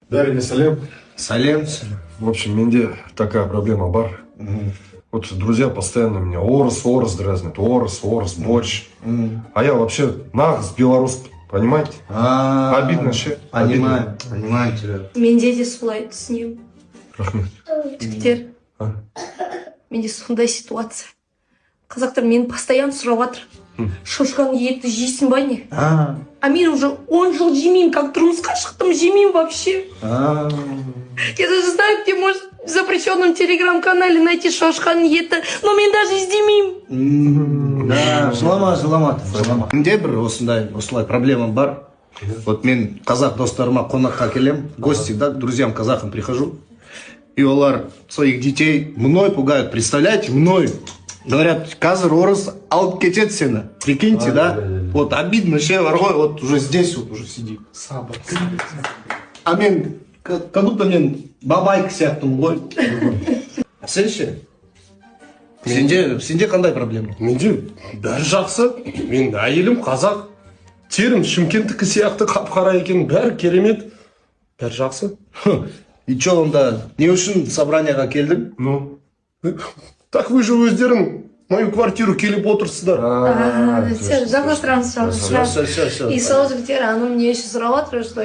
Дарья, салем. Салем. В общем, менде такая проблема бар. Вот друзья постоянно меня орыс дразнят, орыс, борщ. А я вообще нағыз белорусский, понимаете? Обидно ше. Понимаю тебя. Менде де солай түсінемін. Рахмет. Жігіттер, менде сондай ситуация. Қазақтар мені постоянно сұрап жатыр. Шошқаның еті жейсің ба не? А мен уже 10 жыл жемеймін, как тұрмысқа шықтым, жемеймін вообще. Я даже знаю, где можно в запрещенном телеграм-канале найти шошқаның еті, но мен даже іздемеймін. Да, жылама. Менде бір осылай проблема бар. Вот мен қазақ достарыма қонаққа келем, гости, да, к друзьям казахам прихожу. И олар своих детей мной пугают, представляете, мной. Говорят, казыр орыс алып кетет сені. Прикиньте, да? Вот обидно, ше бар ғой, вот уже здесь вот уже сидит. А мен, как будто мен бабайка сияқтымын ғой. Сен ше? Сенде қандай проблема? Менде бәрі жақсы. Мен әйелім қазақ. Терім Шымкенттікі сияқты қап-қара екен, бәрі керемет. Бәрі жақсы. И чё онда, не үшін собранияға келдің? Ну, так вы же өздерің мою квартиру келіп отырсыздар. Все, жалғастырамыз. Все. И сол жігіттер, аны мне еще сұрап жатыр, что